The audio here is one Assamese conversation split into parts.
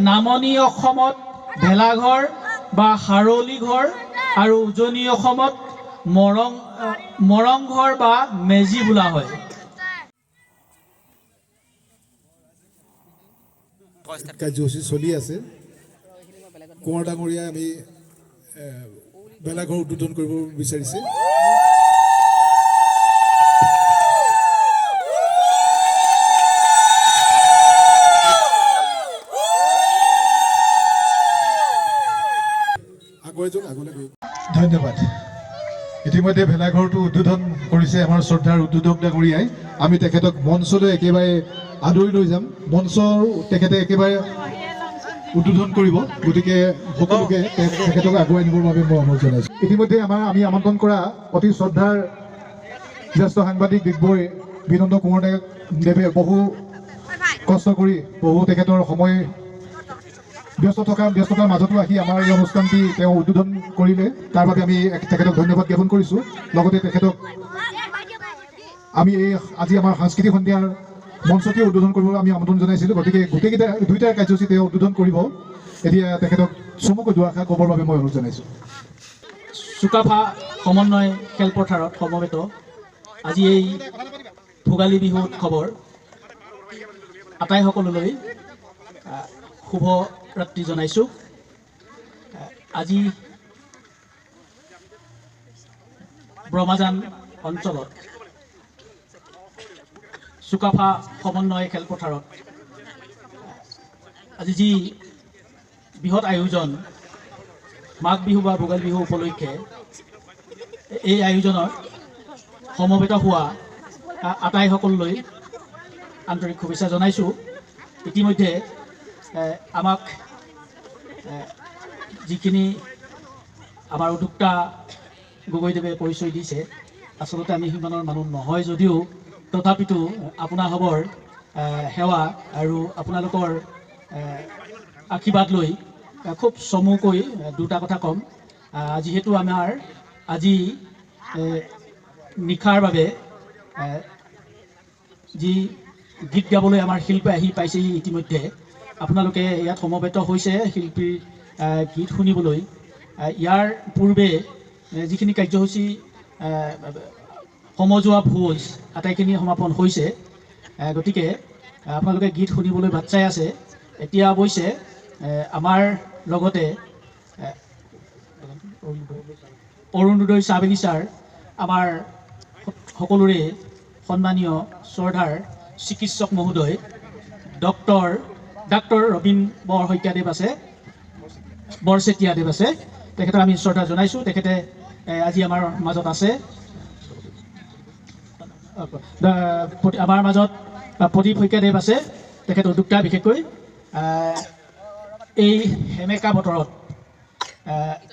নামনি অসমত ভেলাঘৰ বা হাৰলি ঘৰ আৰু উজনি অসমত মৰং ঘৰ বা মেজি বোলা হয়। কাৰ্যসূচী চলি আছে। কোঁৱৰ ডাঙৰীয়াই আমি ভেলাঘৰ উদ্বোধন কৰিব বিচাৰিছে। ধন্যবাদ। ইতিমধ্যে ভেলাঘৰটো উদ্বোধন কৰিছে আমাৰ শ্ৰদ্ধাৰ উদ্বোধক ডাঙৰীয়াই। আমি তেখেতক মঞ্চলৈ একেবাৰে আদৰি লৈ যাম। মঞ্চৰ তেখেতে একেবাৰে উদ্বোধন কৰিব, গতিকে সকলোকে তেখেতক আগুৱাই নিবৰ বাবে মই অনুৰোধ জনাইছোঁ। ইতিমধ্যে আমি আমন্ত্ৰণ কৰা অতি শ্ৰদ্ধাৰ জ্যেষ্ঠ সাংবাদিক দিগবৈ বিনন্দ কোঁৱৰ দেৱে বহু কষ্ট কৰি তেখেতৰ সময় ব্যস্ততাৰ মাজতো আহি আমাৰ এই অনুষ্ঠানটি তেওঁ উদ্বোধন কৰিলে। তাৰ বাবে আমি তেখেতক ধন্যবাদ জ্ঞাপন কৰিছোঁ। লগতে তেখেতক আমি আজি আমাৰ সাংস্কৃতিক সন্ধিয়াৰ মঞ্চটি উদ্বোধন কৰিবলৈ আমি আমন্ত্ৰণ জনাইছিলোঁ। গতিকে দুইটা কাৰ্যসূচী তেওঁ উদ্বোধন কৰিব। এতিয়া তেখেতক চমুকৈ দুআষাৰ ক'বৰ বাবে মই অনুৰোধ জনাইছোঁ। চুকাফা সমন্বয় খেলপথাৰত সমবেত আজি এই ভোগালী বিহু উৎসৱৰ আটাইসকললৈ শুভ ৰাত্ৰি জনাইছোঁ। আজি ব্ৰহ্মাজান অঞ্চলত চুকাফা সমন্বয় খেলপথাৰত আজি যি বৃহৎ আয়োজন মাঘ বিহু বা ভোগালী বিহু উপলক্ষে এই আয়োজনত সমবেত হোৱা আটাইসকললৈ আন্তৰিক শুভেচ্ছা জনাইছোঁ। ইতিমধ্যে আমাক যিখিনি আমাৰ উদ্যোক্তা গগৈদেৱে পৰিচয় দিছে, আচলতে আমি সিমানৰ মানুহ নহয় যদিও তথাপিতো আপোনাসৱৰ সেৱা আৰু আপোনালোকৰ আশীৰ্বাদ লৈ খুব চমুকৈ দুটা কথা ক'ম। যিহেতু আমাৰ আজি নিশাৰ বাবে যি গীত গাবলৈ আমাৰ শিল্পী আহি পাইছেহি, ইতিমধ্যে আপোনালোকে ইয়াত সমবেত হৈছে শিল্পীৰ গীত শুনিবলৈ। ইয়াৰ পূৰ্বে যিখিনি কাৰ্যসূচী সমজুৱা ভোজ আটাইখিনি সমাপন হৈছে। গতিকে আপোনালোকে গীত শুনিবলৈ বাট চাই আছে। এতিয়া অৱশ্যে আমাৰ লগতে অৰুণোদয় চাহ বাগিচাৰ আমাৰ সকলোৰে সন্মানীয় শ্ৰদ্ধাৰ চিকিৎসক মহোদয় ডাক্তৰ ৰবীন বৰশইকীয়াদেৱ আছে, বৰচেতিয়াদেৱ আছে। তেখেতক আমি শ্ৰদ্ধা জনাইছোঁ। তেখেতে আজি আমাৰ মাজত আছে। আমাৰ মাজত প্ৰদীপ শইকীয়াদেৱ আছে, তেখেত উদ্যোক্তা। বিশেষকৈ এই সেমেকা বতৰত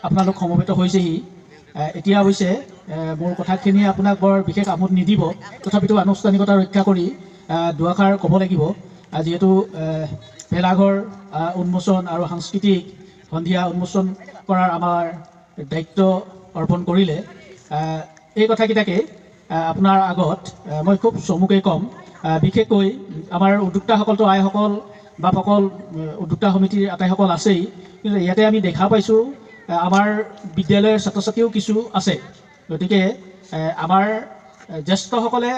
আপোনালোক সমবেত হৈছেহি। এতিয়া অৱশ্যে মোৰ কথাখিনি আপোনাক বৰ বিশেষ আমোদ নিদিব, তথাপিতো আনুষ্ঠানিকতা ৰক্ষা কৰি দুআষাৰ ক'ব লাগিব। যিহেতু ভেলাঘৰ উন্মোচন আৰু সাংস্কৃতিক সন্ধিয়া উন্মোচন কৰাৰ আমাৰ দায়িত্ব অৰ্পণ কৰিলে, এই কথাকেইটাকে আপোনাৰ আগত মই খুব চমুকৈ ক'ম। বিশেষকৈ আমাৰ উদ্যোক্তাসকলতো আইসকল বাপসকল উদ্যোক্তা সমিতিৰ আটাইসকল আছেই, কিন্তু ইয়াতে আমি দেখা পাইছোঁ আমাৰ বিদ্যালয়ৰ ছাত্ৰ ছাত্ৰীও কিছু আছে। গতিকে আমাৰ জ্যেষ্ঠসকলে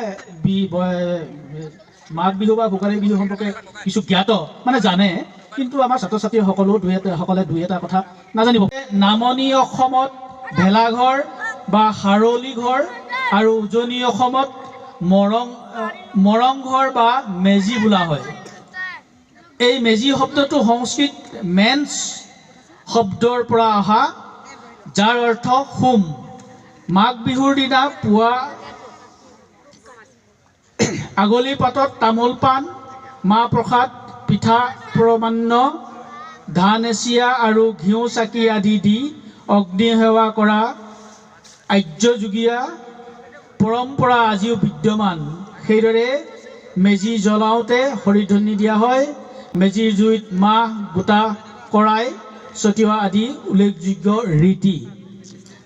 মাঘ বিহু বা ভোগালী বিহু সম্পৰ্কে কিছু জ্ঞাত জানে, কিন্তু আমাৰ ছাত্ৰ ছাত্ৰীসকলো দুই এটা কথা নাজানিব। নামনি অসমত ভেলাঘৰ বা হাৰলি ঘৰ আৰু উজনি অসমত মৰং ঘৰ বা মেজি বোলা হয়। এই মেজি শব্দটো সংস্কৃত মেন্স শব্দৰ পৰা অহা, যাৰ অৰ্থ হোম। মাঘ বিহুৰ দিনা পুৱা আগলি পাতত তামোল পাণ, মাহ প্ৰসাদ, পিঠা প্ৰমান্ন, ধান এচিয়া আৰু ঘিউ চাকি আদি দি অগ্নি সেৱা কৰা আৰ্যযুগীয়া পৰম্পৰা আজিও বিদ্যমান। সেইদৰে মেজি জ্বলাওঁতে হৰিধ্বনি দিয়া হয়। মেজিৰ জুইত মাহ গোটা কৰাই ছটিওৱা আদি উল্লেখযোগ্য ৰীতি,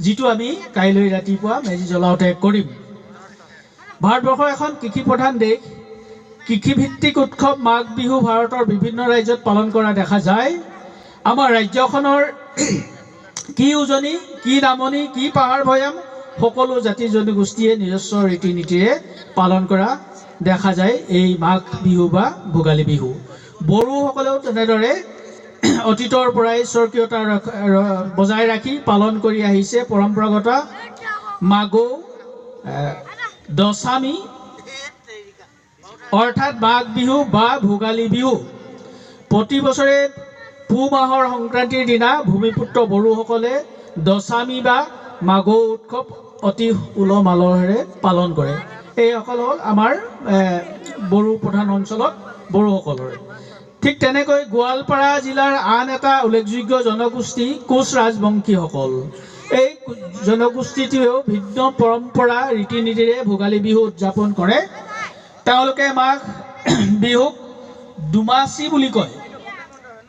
যিটো আমি কাইলৈ ৰাতিপুৱা মেজি জ্বলাওঁতে কৰিম। ভাৰতবৰ্ষ এখন কৃষি প্ৰধান দেশ। কৃষিভিত্তিক উৎসৱ মাঘ বিহু ভাৰতৰ বিভিন্ন ৰাজ্যত পালন কৰা দেখা যায়। আমাৰ ৰাজ্যখনৰ কি উজনি, কি নামনি, কি পাহাৰ ভৈয়াম সকলো জাতি জনগোষ্ঠীয়ে নিজস্ব ৰীতি নীতিৰে পালন কৰা দেখা যায় এই মাঘ বিহু বা ভোগালী বিহু। বড়োসকলেও তেনেদৰে অতীতৰ পৰাই স্বকীয়তা বজাই ৰাখি পালন কৰি আহিছে পৰম্পৰাগত মাগো দশমী অৰ্থাৎ মাঘ বিহু বা ভোগালী বিহু। প্ৰতি বছৰে পুহ মাহৰ সংক্ৰান্তিৰ দিনা ভূমিপুত্ৰ বড়োসকলে দশমী বা মাগো উৎসৱ অতি উলহ মালহেৰে পালন কৰে। এইসকল হ'ল আমাৰ বড়ো প্ৰধান অঞ্চলত বড়োসকলৰ। ঠিক তেনেকৈ গোৱালপাৰা জিলাৰ আন এটা উল্লেখযোগ্য জনগোষ্ঠী কোচ ৰাজবংশীসকল। এই জনগোষ্ঠীটোৱেও ভিন্ন পৰম্পৰা ৰীতি নীতিৰে ভোগালী বিহু উদযাপন কৰে। তেওঁলোকে মাঘ বিহুক দুমাচি বুলি কয়।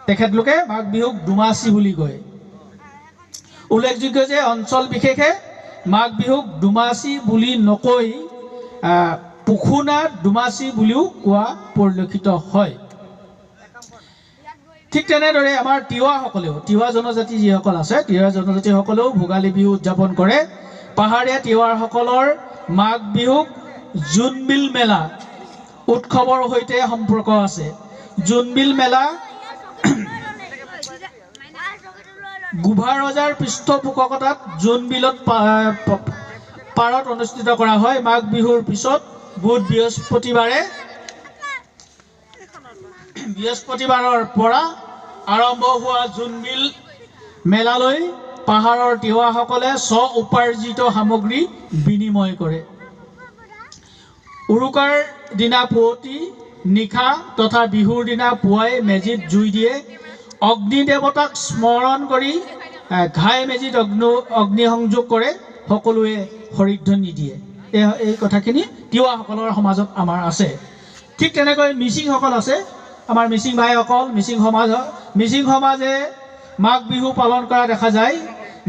তেখেতলোকে মাঘ বিহুক দুমাচি বুলি কয়। উল্লেখযোগ্য যে অঞ্চল বিশেষে মাঘ বিহুক দুমাচি বুলি নকৈ পুখুনা দুমাচি বুলিও কোৱা পৰিলক্ষিত হয়। ঠিক তেনেদৰে আমাৰ তিৱা জনজাতি যিসকল আছে, তিৱা জনজাতিসকলেও ভোগালী বিহু উদযাপন কৰে। পাহাৰীয়া তিৱাসকলৰ মাঘ বিহুক জোনবিল মেলা উৎসৱৰ সৈতে সম্পৰ্ক আছে। জোনবিল মেলা গোভা ৰজাৰ পৃষ্ঠপোষকতাত জোনবিলত পাৰত অনুষ্ঠিত কৰা হয়। মাঘ বিহুৰ পিছত বৃহস্পতিবাৰৰ পৰা আৰম্ভ হোৱা জোনবিল মেলালৈ পাহাৰৰ তিৱাসকলে স্ব উপাৰ্জিত সামগ্ৰী বিনিময় কৰে। উৰুকাৰ দিনা পুৱতি নিশা তথা বিহুৰ দিনা পুৱাই মেজিত জুই দিয়ে। অগ্নি দেৱতাক স্মৰণ কৰি ঘাই মেজিত অগ্নিসংযোগ কৰে। সকলোৱে হৰিধ্বনি দিয়ে। এই কথাখিনি তিৱাসকলৰ সমাজত আমাৰ আছে। ঠিক তেনেকৈ মিচিংসকল আছে, আমাৰ মিচিং ভাইসকল, মিচিং সমাজে মাঘ বিহু পালন কৰা দেখা যায়।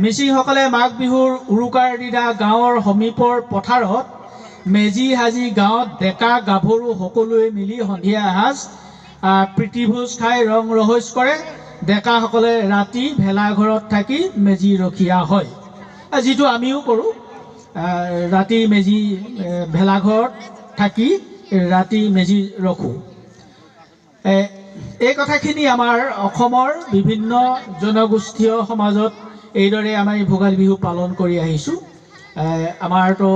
মিচিংসকলে মাঘ বিহুৰ উৰুকাৰ দিনা গাঁৱৰ সমীপৰ পথাৰত মেজি সাজি গাঁৱত ডেকা গাভৰু সকলোৱে মিলি সন্ধিয়া এসাঁজ প্ৰীতিভোজ খাই ৰং ৰহইচ কৰে। ডেকাসকলে ৰাতি ভেলাঘৰত থাকি মেজি ৰখীয়া হয়, যিটো আমিও কৰোঁ। ৰাতি মেজি ভেলাঘৰত থাকি ৰাতি মেজি ৰখোঁ। এই কথাখিনি আমাৰ অসমৰ বিভিন্ন জনগোষ্ঠীয় সমাজত এইদৰে আমি ভোগালী বিহু পালন কৰি আহিছোঁ। আমাৰতো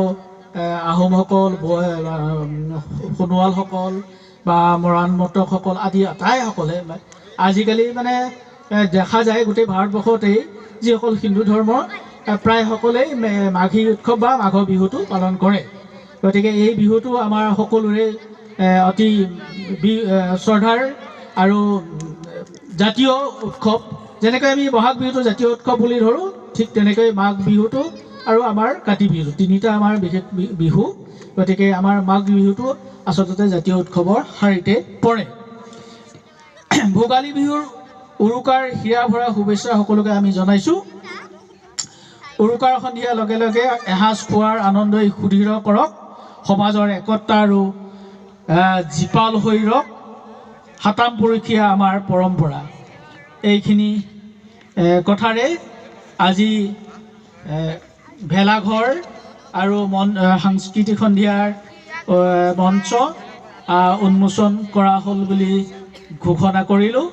আহোমসকল, সোণোৱালসকল বা মৰাণ মটকসকল আদি আটাইসকলে আজিকালি মানে দেখা যায় গোটেই ভাৰতবৰ্ষতেই যিসকল হিন্দু ধৰ্ম প্ৰায় সকলেই মাঘী উৎসৱ বা মাঘ বিহুটো পালন কৰে। গতিকে এই বিহুটো আমাৰ সকলোৰে অতি শ্ৰদ্ধাৰ আৰু জাতীয় উৎসৱ। যেনেকৈ আমি বহাগ বিহুটো জাতীয় উৎসৱ বুলি ধৰোঁ, ঠিক তেনেকৈ মাঘ বিহুটো আৰু আমাৰ কাতি বিহু, তিনিটা আমাৰ বিশেষ বিহু। গতিকে আমাৰ মাঘ বিহুটো আচলতে জাতীয় উৎসৱৰ শাৰীতে পৰে। ভোগালী বিহুৰ উৰুকাৰ হিৰা ভৰা শুভেচ্ছা সকলোকে আমি জনাইছোঁ। উৰুকাৰ সন্ধিয়াৰ লগে লগে এসাঁজ খোৱাৰ আনন্দই সুদৃঢ় কৰক, সমাজৰ একতা আৰু জীপাল হৈ ৰওক, সাতাম পুৰুষীয়া আমাৰ পৰম্পৰা। এইখিনি কথাৰে আজি ভেলাঘৰ আৰু সাংস্কৃতিক সন্ধিয়াৰ মঞ্চ উন্মোচন কৰা হ'ল বুলি ঘোষণা কৰিলোঁ।